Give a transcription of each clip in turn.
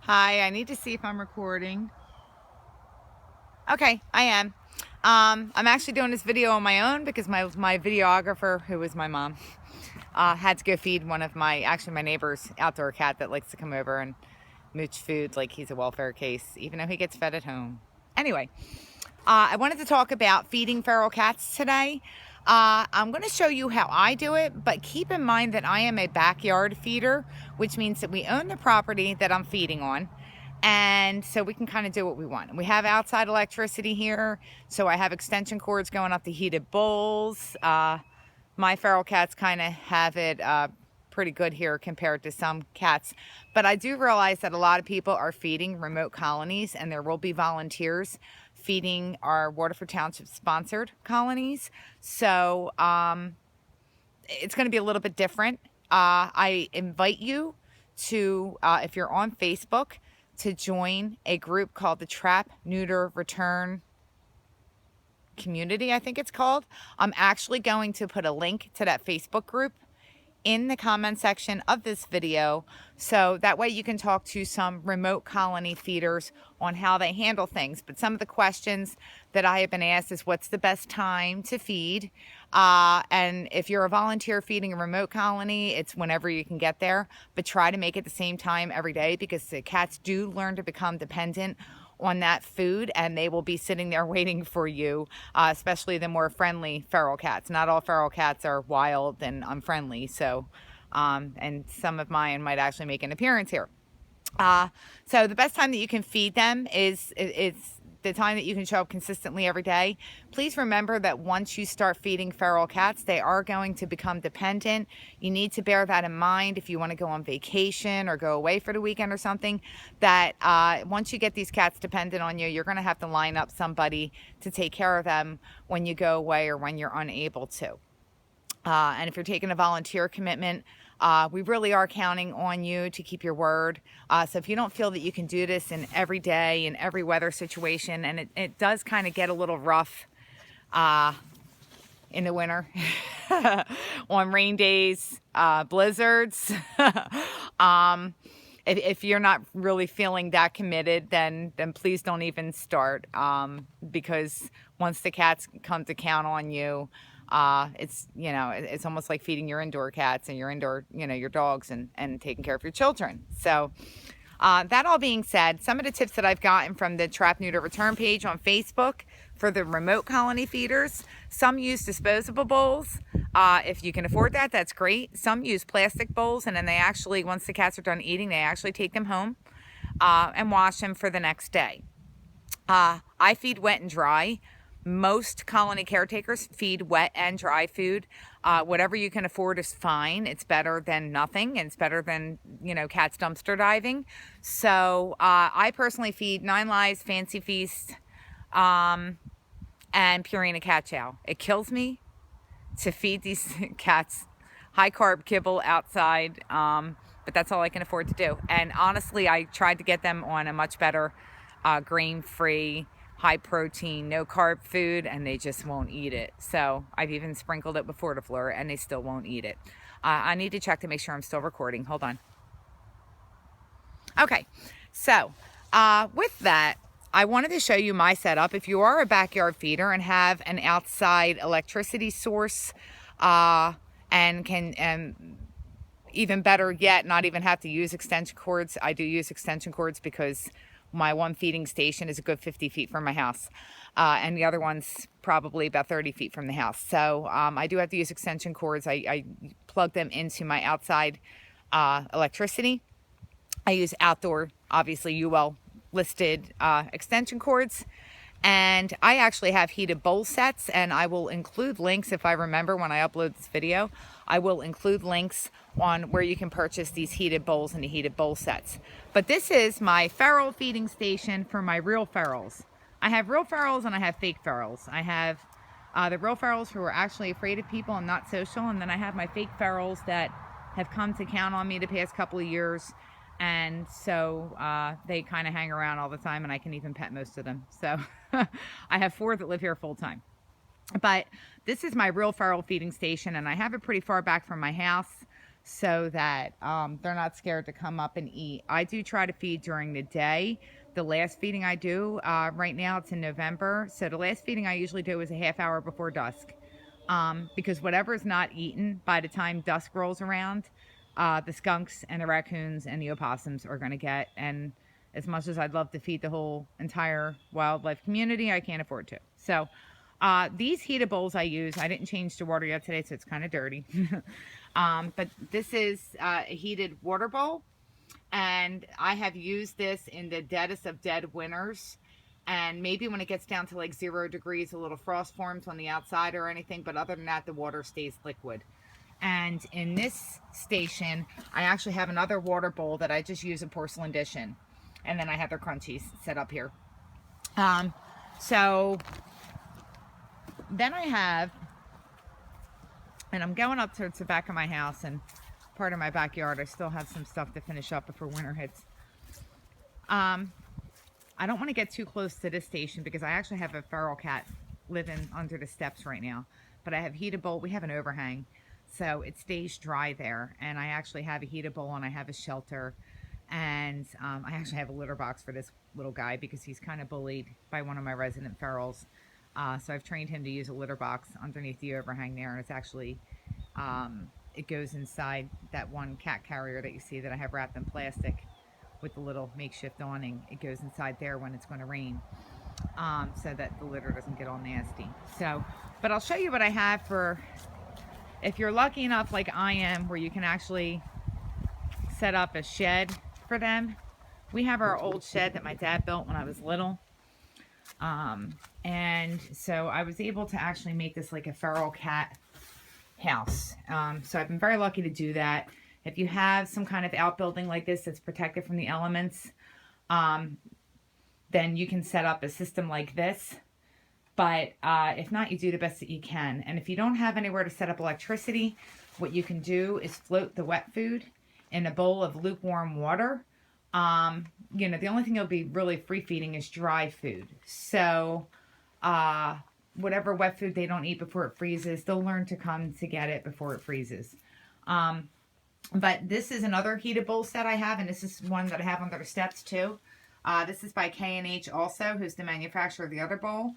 Hi, I need to see if I'm recording. Okay, I am. I'm actually doing this video on my own because my videographer, who is my mom, had to go feed one of my neighbor's outdoor cat that likes to come over and mooch food like he's a welfare case, even though he gets fed at home. Anyway, I wanted to talk about feeding feral cats today. I'm going to show you how I do it, but keep in mind that I am a backyard feeder, which means that we own the property that I'm feeding on. And so we can kind of do what we want. We have outside electricity here, so I have extension cords going up to heated bowls. My feral cats kind of have it pretty good here compared to some cats. But I do realize that a lot of people are feeding remote colonies, and there will be volunteers feeding our Waterford Township sponsored colonies. So it's going to be a little bit different. I invite you to, if you're on Facebook, to join a group called the Trap, Neuter, Return Community, I think it's called. I'm actually going to put a link to that Facebook group in the comment section of this video, so that way you can talk to some remote colony feeders on how they handle things. But some of the questions that I have been asked is, what's the best time to feed? And if you're a volunteer feeding a remote colony, it's whenever you can get there, but try to make it the same time every day, because the cats do learn to become dependent on that food, and they will be sitting there waiting for you, especially the more friendly feral cats. Not all feral cats are wild and unfriendly, so and some of mine might actually make an appearance here. So the best time that you can feed them is it's the time that you can show up consistently every day. Please remember that once you start feeding feral cats, they are going to become dependent. You need to bear that in mind if you want to go on vacation or go away for the weekend or something, that once you get these cats dependent on you, you're going to have to line up somebody to take care of them when you go away or when you're unable to. And if you're taking a volunteer commitment, we really are counting on you to keep your word. So if you don't feel that you can do this in every day, in every weather situation, and it does kind of get a little rough in the winter on rain days, blizzards. If you're not really feeling that committed, then please don't even start, because once the cats come to count on you, it's almost like feeding your indoor cats and your indoor, your dogs, and taking care of your children. So that all being said, some of the tips that I've gotten from the Trap Neuter Return page on Facebook for the remote colony feeders: some use disposable bowls. If you can afford that, that's great. Some use plastic bowls, and then they actually, once the cats are done eating, they actually take them home and wash them for the next day. I feed wet and dry. Most colony caretakers feed wet and dry food. Whatever you can afford is fine. It's better than nothing, and it's better than, cats dumpster diving. So I personally feed 9 Lives, Fancy Feast, and Purina Cat Chow. It kills me to feed these cats high carb kibble outside, but that's all I can afford to do. And honestly, I tried to get them on a much better grain-free, high protein, no carb food, and they just won't eat it. So I've even sprinkled it with Fortiflora, and they still won't eat it. I need to check to make sure I'm still recording. Hold on. Okay, so with that, I wanted to show you my setup. If you are a backyard feeder and have an outside electricity source, and can, even better yet, not even have to use extension cords. I do use extension cords because my one feeding station is a good 50 feet from my house, and the other one's probably about 30 feet from the house. So I do have to use extension cords. I plug them into my outside electricity. I use outdoor, obviously UL listed extension cords. And I actually have heated bowl sets, and I will include links, if I remember when I upload this video, I will include links on where you can purchase these heated bowls and the heated bowl sets. But this is my feral feeding station for my real ferals. I have real ferals and I have fake ferals. I have the real ferals who are actually afraid of people and not social, and then I have my fake ferals that have come to count on me the past couple of years. And so they kind of hang around all the time, and I can even pet most of them. So I have 4 that live here full time. But this is my real feral feeding station, and I have it pretty far back from my house. so that they're not scared to come up and eat. I do try to feed during the day. The last feeding I do, right now it's in November, so the last feeding I usually do is a half hour before dusk. Because whatever is not eaten by the time dusk rolls around, the skunks and the raccoons and the opossums are going to get. And as much as I'd love to feed the whole entire wildlife community, I can't afford to. So these heated bowls I use, I didn't change the water yet today, so it's kind of dirty. But this is a heated water bowl. And I have used this in the deadest of dead winters. And maybe when it gets down to like 0 degrees, a little frost forms on the outside or anything. But other than that, the water stays liquid. And in this station, I actually have another water bowl that I just use a porcelain dish in. And then I have the crunchies set up here. So then I have, and I'm going up towards the back of my house and part of my backyard. I still have some stuff to finish up before winter hits. I don't want to get too close to this station because I actually have a feral cat living under the steps right now. But I have heated bowl. We have an overhang, so it stays dry there. And I actually have a heated bowl and I have a shelter. And I actually have a litter box for this little guy because he's kind of bullied by one of my resident ferals. So I've trained him to use a litter box underneath the overhang there. And it's actually, it goes inside that one cat carrier that you see that I have wrapped in plastic with the little makeshift awning. It goes inside there when it's going to rain, so that the litter doesn't get all nasty. So, but I'll show you what I have for, if you're lucky enough like I am, where you can actually set up a shed for them. We have our old shed that my dad built when I was little. And so I was able to actually make this like a feral cat house. So I've been very lucky to do that. If you have some kind of outbuilding like this that's protected from the elements, then you can set up a system like this. But if not, you do the best that you can. And if you don't have anywhere to set up electricity, what you can do is float the wet food in a bowl of lukewarm water. You know, the only thing you'll be really free feeding is dry food. So whatever wet food they don't eat before it freezes, they'll learn to come to get it before it freezes. But this is another heated bowl set I have, and this is one that I have under the steps too. This is by K&H also, who's the manufacturer of the other bowl.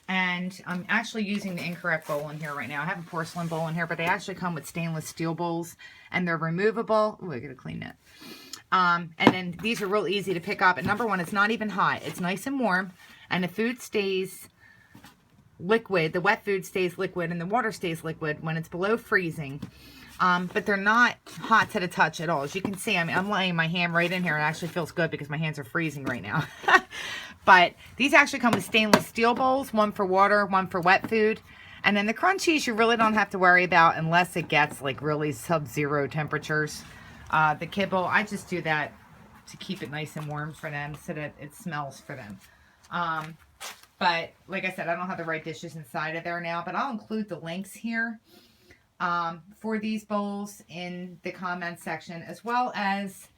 And I'm actually using the incorrect bowl in here right now. I have a porcelain bowl in here, but they actually come with stainless steel bowls, and they're removable. Ooh, I gotta clean that. And then these are real easy to pick up. And number one, it's not even hot. It's nice and warm, and the food stays liquid. The wet food stays liquid, and the water stays liquid when it's below freezing. But they're not hot to the touch at all. As you can see, I mean, I'm laying my hand right in here. It actually feels good because my hands are freezing right now. But these actually come with stainless steel bowls, one for water, one for wet food. And then the crunchies you really don't have to worry about unless it gets like really sub-zero temperatures. The kibble, I just do that to keep it nice and warm for them so that it smells for them. But like I said, I don't have the right dishes inside of there now, but I'll include the links here for these bowls in the comments section, as well as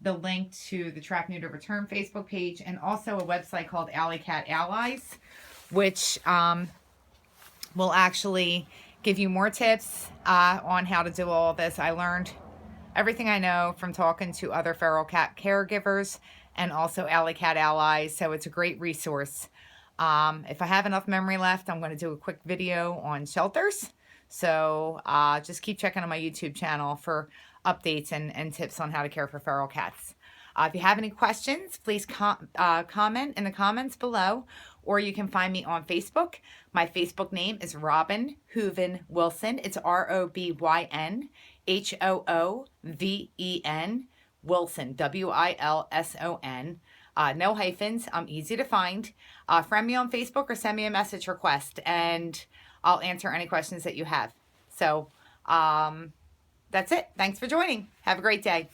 the link to the Trap Neuter Return Facebook page, and also a website called Alley Cat Allies, which will actually give you more tips on how to do all this. I learned everything I know from talking to other feral cat caregivers and also Alley Cat Allies, so it's a great resource. If I have enough memory left, I'm going to do a quick video on shelters. So just keep checking on my YouTube channel for updates and tips on how to care for feral cats. If you have any questions, please comment in the comments below, or you can find me on Facebook. My Facebook name is Robyn Hooven Wilson. It's ROBYN HOOVEN Wilson, WILSON. No hyphens. I'm easy to find. Friend me on Facebook or send me a message request, and I'll answer any questions that you have. So that's it. Thanks for joining. Have a great day.